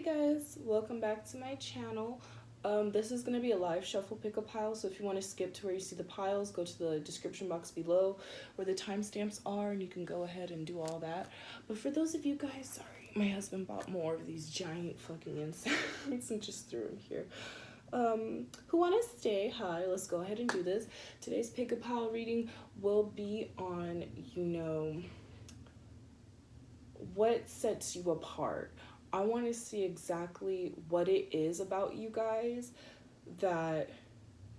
guys, welcome back to my channel. This is going to be a live shuffle pick a pile, so if you want to skip to where you see the piles, go to the description box below where the timestamps are and you can go ahead and do all that. But for those of you guys, sorry, my husband bought more of these giant fucking insects and just threw them here. Who want to stay? Hi, let's go ahead and do this. Today's pick a pile reading will be on, what sets you apart. I want to see exactly what it is about you guys that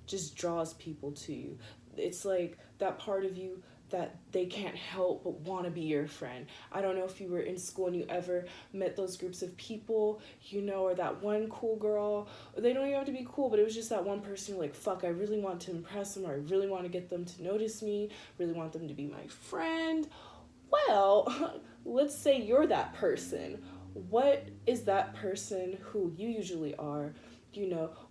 just draws people to you. It's like that part of you that they can't help but want to be your friend. I don't know if you were in school and you ever met those groups of people, or that one cool girl. They don't even have to be cool, but it was just that one person you're like, fuck, I really want to impress them, or I really want to get them to notice me, really want them to be my friend. Well, let's say you're that person. What is that person who you usually are?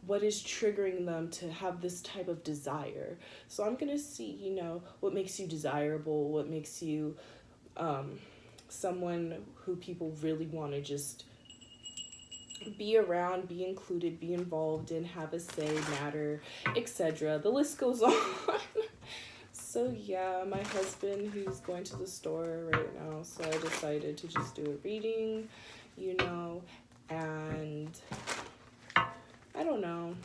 What is triggering them to have this type of desire? So I'm gonna see, what makes you desirable, what makes you someone who people really want to just be around, be included, be involved in, have a say, matter, etc. The list goes on. So yeah, my husband, he's going to the store right now, so I decided to just do a reading, and I don't know.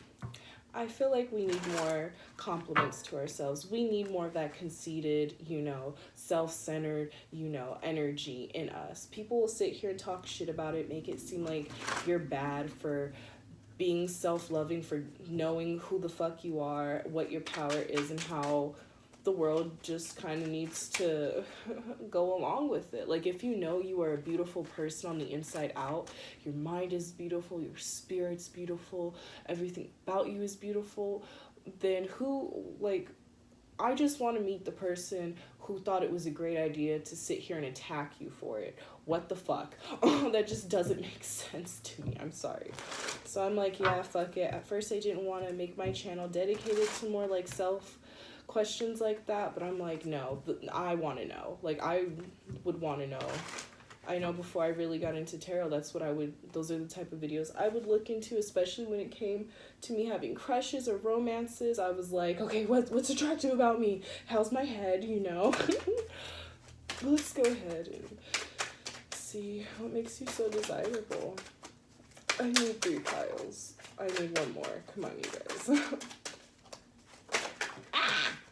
I feel like we need more compliments to ourselves. We need more of that conceited, self-centered, energy in us. People will sit here and talk shit about it, make it seem like you're bad for being self-loving, for knowing who the fuck you are, what your power is, and how the world just kind of needs to go along with it. Like, if you are a beautiful person on the inside out, your mind is beautiful, your spirit's beautiful, everything about you is beautiful, then I just want to meet the person who thought it was a great idea to sit here and attack you for it. What the fuck? That just doesn't make sense to me. I'm sorry. So I'm like, yeah, fuck it. At first I didn't want to make my channel dedicated to more like self questions like that, but I'm like, no, I want to know. Like, I would want to know. I know before I really got into tarot, those are the type of videos I would look into, especially when it came to me having crushes or romances. I was like, okay, what's attractive about me? How's my head, Let's go ahead and see what makes you so desirable. I need 3 piles. I need 1 more. Come on, you guys.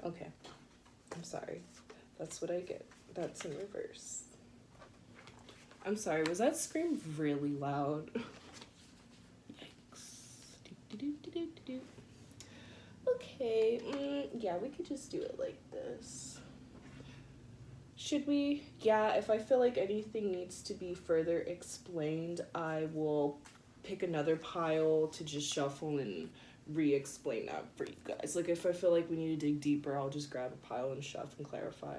Okay, I'm sorry. That's what I get. That's in reverse. I'm sorry, was that scream really loud? Yikes. Okay, yeah, we could just do it like this. Should we? Yeah, if I feel like anything needs to be further explained, I will pick another pile to just shuffle and re-explain that for you guys. Like, if I feel like we need to dig deeper, I'll just grab a pile and shuffle and clarify.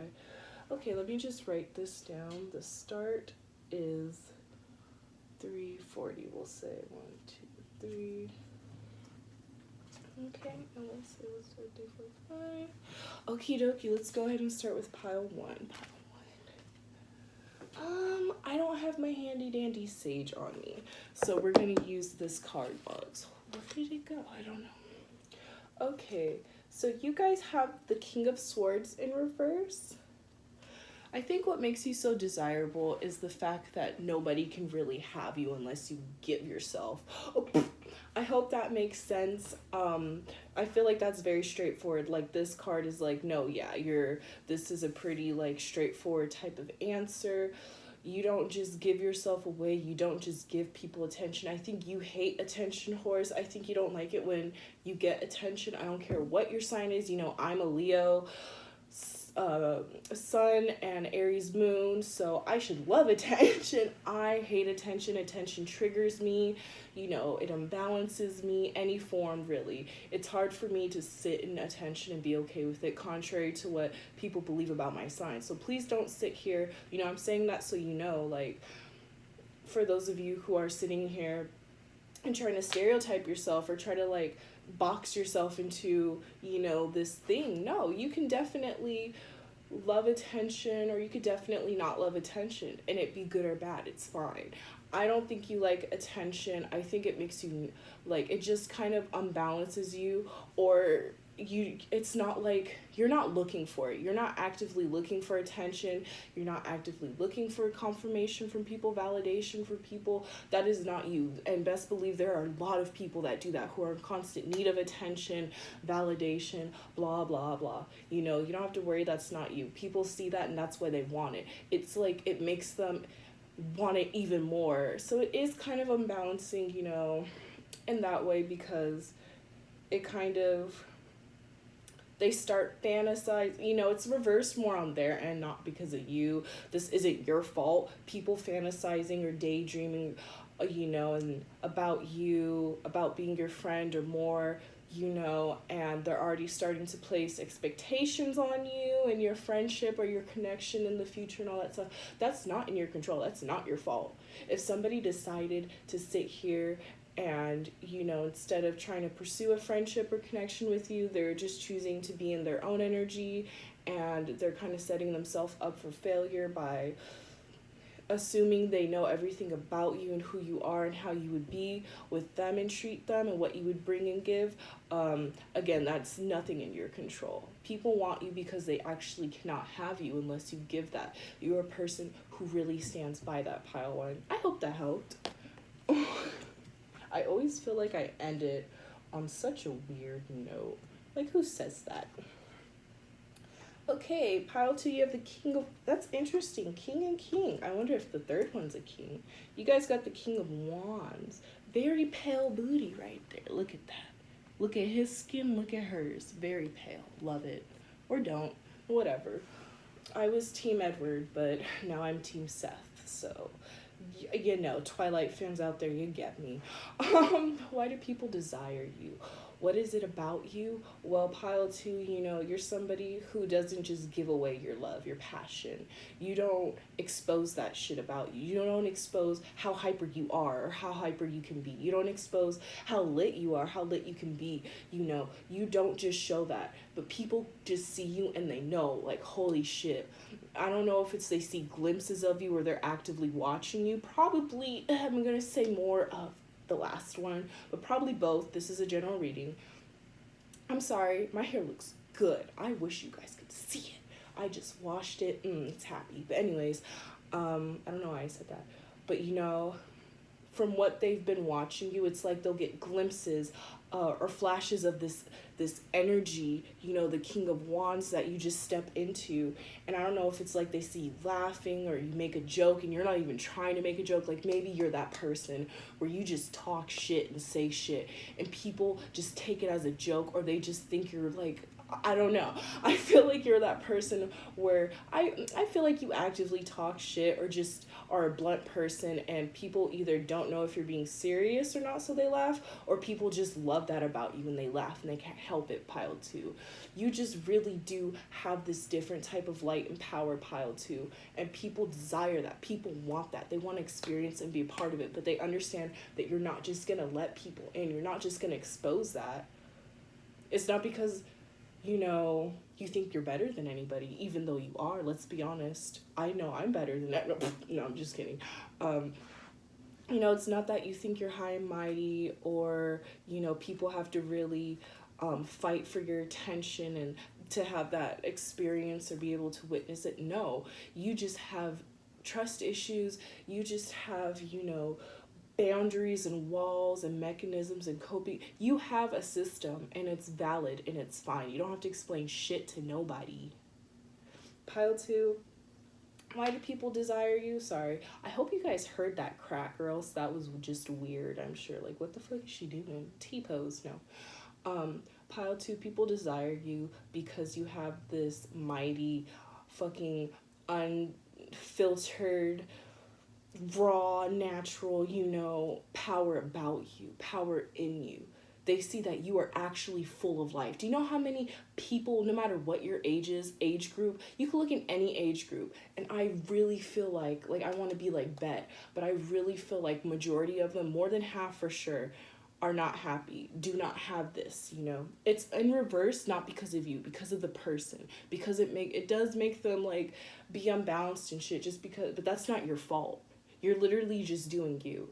Okay, let me just write this down. The start is 340. We'll say 1, 2, 3. Okay, and we'll say let's start 345. Okie dokie, let's go ahead and start with pile 1. I don't have my handy dandy sage on me, so we're gonna use this card box. Where did it go? I don't know. Okay, so you guys have the King of Swords in reverse. I think what makes you so desirable is the fact that nobody can really have you unless you give yourself. Oh, I hope that makes sense. I feel like that's very straightforward. Like, this card is like, no, yeah, this is a pretty like straightforward type of answer. You don't just give yourself away. You don't just give people attention. I think you hate attention, Horse. I think you don't like it when you get attention. I don't care what your sign is. I'm a Leo, Sun and Aries moon, so I should love attention. I hate attention. Attention triggers me. It imbalances me, any form, really. It's hard for me to sit in attention and be okay with it, contrary to what people believe about my sign. So please don't sit here. I'm saying that so like, for those of you who are sitting here and trying to stereotype yourself or try to like box yourself into, this thing. No, you can definitely love attention, or you could definitely not love attention and it be good or bad. It's fine. I don't think you like attention. I think it makes you, like, it just kind of unbalances you, or it's not like you're not looking for it. You're not actively looking for attention. You're not actively looking for confirmation from people, validation from people. That is not you. And best believe there are a lot of people that do that, who are in constant need of attention, validation, blah blah blah. You know, you don't have to worry, that's not you. People see that and that's why they want it. It's like it makes them want it even more. So it is kind of unbalancing, you know, in that way, because it kind of, they start fantasizing, you know, it's reversed more on their end, not because of you. This isn't your fault. People fantasizing or daydreaming, you know, and about you, about being your friend or more, you know, and they're already starting to place expectations on you and your friendship or your connection in the future and all that stuff. That's not in your control. That's not your fault. If somebody decided to sit here and, you know, instead of trying to pursue a friendship or connection with you, they're just choosing to be in their own energy, and they're kind of setting themselves up for failure by assuming they know everything about you and who you are and how you would be with them and treat them and what you would bring and give. Again, that's nothing in your control. People want you because they actually cannot have you unless you give that. You're a person who really stands by that, pile one. I hope that helped. I always feel like I end it on such a weird note. Like, who says that? Okay, pile two, you have the king of... That's interesting. King and king. I wonder if the third one's a king. You guys got the king of wands. Very pale booty right there. Look at that. Look at his skin. Look at hers. Very pale. Love it. Or don't. Whatever. I was Team Edward, but now I'm Team Seth. So, you know, Twilight fans out there, you get me. Why do people desire you? What is it about you? Well, pile two, you know, you're somebody who doesn't just give away your love, your passion. You don't expose that shit about you. You don't expose how hyper you are or how hyper you can be. You don't expose how lit you are, how lit you can be. You know, you don't just show that, but people just see you and they know, like, holy shit. I don't know if it's they see glimpses of you or they're actively watching you. Probably, I'm going to say more of the last one, but probably both. This is a general reading. I'm sorry, my hair looks good. I wish you guys could see it. I just washed it. It's happy. But anyways, I don't know why I said that. But, you know, from what they've been watching you, it's like they'll get glimpses or flashes of this energy, you know, the King of Wands that you just step into. And I don't know if it's like they see you laughing or you make a joke and you're not even trying to make a joke. Like, maybe you're that person where you just talk shit and say shit and people just take it as a joke, or they just think you're like, I don't know. I feel like you're that person where I feel like you actively talk shit or just are a blunt person, and people either don't know if you're being serious or not, so they laugh, or people just love that about you and they laugh and they can't help it, pile two. You just really do have this different type of light and power, pile two, and people desire that. People want that. They want to experience and be a part of it, but they understand that you're not just going to let people in. You're not just going to expose that. It's not because, you know, you think you're better than anybody, even though you are. Let's be honest. I know I'm better than that. No, I'm just kidding. You know, it's not that you think you're high and mighty, or, you know, people have to really fight for your attention and to have that experience or be able to witness it. No, you just have trust issues. You just have, you know, boundaries and walls and mechanisms and coping. You have a system and it's valid and it's fine. You don't have to explain shit to nobody. Pile two, why do people desire you? Sorry. I hope you guys heard that crack, or else that was just weird, I'm sure. Like, what the fuck is she doing? T-pose? No. Pile two, people desire you because you have this mighty, fucking unfiltered, raw, natural, you know, power about you, power in you. They see that you are actually full of life. Do you know how many people, no matter what your age is, age group, you can look in any age group, and I really feel like I want to be like Bet, but I really feel like majority of them, more than half for sure, are not happy, do not have this, you know. It's in reverse, not because of you, because of the person, because it does make them like be unbalanced and shit, just because, but that's not your fault. You're literally just doing you.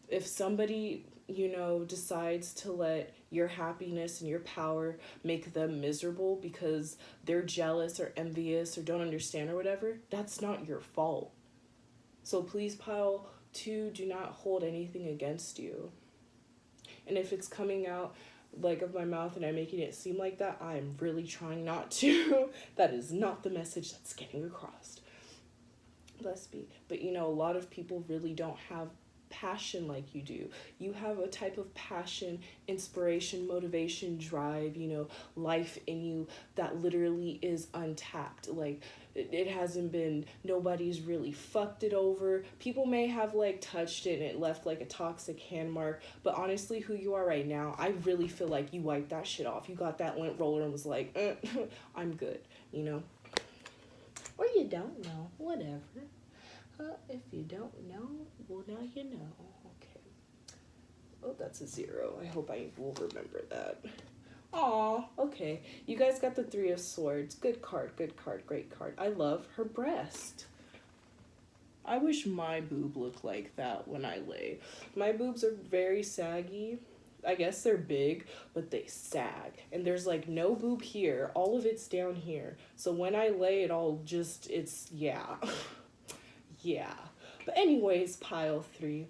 If somebody, you know, decides to let your happiness and your power make them miserable because they're jealous or envious or don't understand or whatever, that's not your fault. So please, pile 2, do not hold anything against you. And if it's coming out like of my mouth and I'm making it seem like that, I'm really trying not to. That is not the message that's getting across. Let's be. But you know, a lot of people really don't have passion like you do. You have a type of passion, inspiration, motivation, drive, you know, life in you that literally is untapped. Like, it hasn't been, nobody's really fucked it over. People may have like touched it and it left like a toxic hand mark, but honestly, who you are right now, I really feel like you wiped that shit off. You got that lint roller and was like, I'm good, you know? Or you don't know, whatever. If you don't know, well, now you know. Okay. Oh, that's a 0. I hope I will remember that. Aw, okay. You guys got the 3 of Swords. Good card, great card. I love her breast. I wish my boob looked like that when I lay. My boobs are very saggy. I guess they're big, but they sag. And there's like no boob here. All of it's down here. So when I lay, it all just, it's, yeah. Yeah. But anyways, pile 3.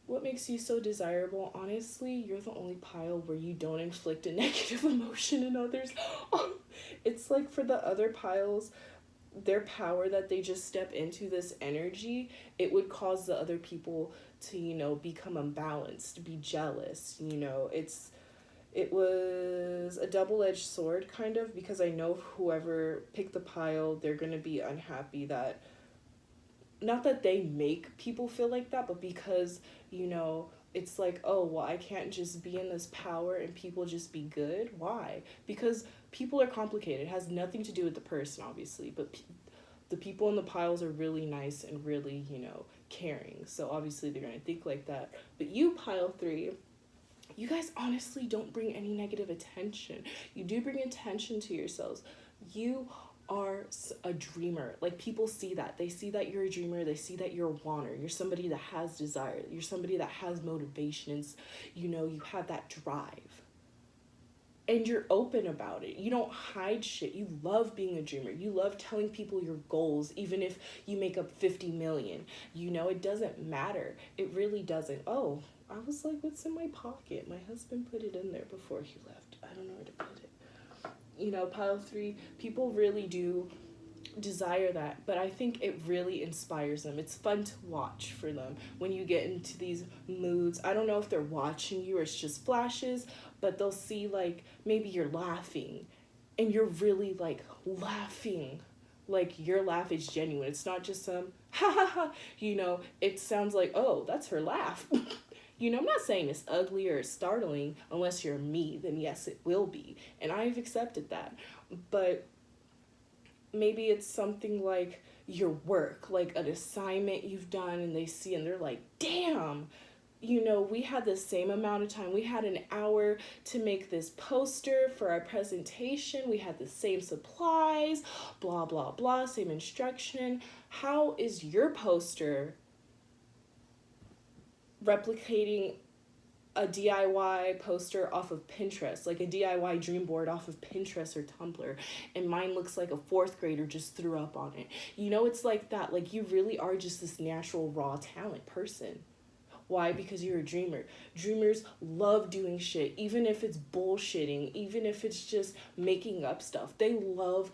What makes you so desirable? Honestly, you're the only pile where you don't inflict a negative emotion in others. It's like for the other piles, their power that they just step into this energy, it would cause the other people to, you know, become unbalanced, be jealous, you know. It was a double-edged sword, kind of, because I know whoever picked the pile, they're going to be unhappy that, not that they make people feel like that, but because, you know, it's like, oh, well, I can't just be in this power and people just be good. Why? Because people are complicated. It has nothing to do with the person, obviously, but the people in the piles are really nice and really, you know, caring. So obviously they're going to think like that. But you, pile 3, you guys honestly don't bring any negative attention. You do bring attention to yourselves. You are a dreamer. Like, people see that. They see that you're a dreamer. They see that you're a wanter. You're somebody that has desire. You're somebody that has motivations. You know, you have that drive. And you're open about it. You don't hide shit. You love being a dreamer. You love telling people your goals, even if you make up 50 million. You know, it doesn't matter. It really doesn't. Oh, I was like, what's in my pocket? My husband put it in there before he left. I don't know where to put it. You know, pile 3, people really do desire that, but I think it really inspires them. It's fun to watch for them when you get into these moods. I don't know if they're watching you or it's just flashes, but they'll see, like, maybe you're laughing and you're really like laughing, like your laugh is genuine. It's not just some ha ha ha, you know. It sounds like, oh, that's her laugh. You know, I'm not saying it's ugly or startling. Unless you're me, then yes, it will be. And I've accepted that. But maybe it's something like your work, like an assignment you've done, and they see and they're like, damn, you know, we had the same amount of time. We had an hour to make this poster for our presentation. We had the same supplies, blah, blah, blah, same instruction. How is your poster replicating a DIY poster off of Pinterest, like a DIY dream board off of Pinterest or Tumblr, and mine looks like a 4th grader just threw up on it? You know, it's like that. Like, you really are just this natural, raw talent person. Why? Because you're a dreamer. Dreamers love doing shit, even if it's bullshitting, even if it's just making up stuff. They love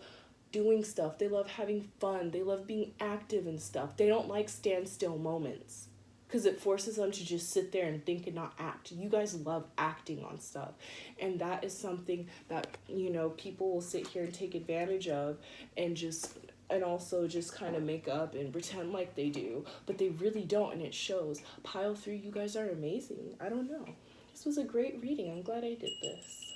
doing stuff. They love having fun. They love being active and stuff. They don't like standstill moments, because it forces them to just sit there and think and not act. You guys love acting on stuff. And that is something that, you know, people will sit here and take advantage of and also just kind of make up and pretend like they do. But they really don't, and it shows. Pile 3, you guys are amazing. I don't know. This was a great reading. I'm glad I did this.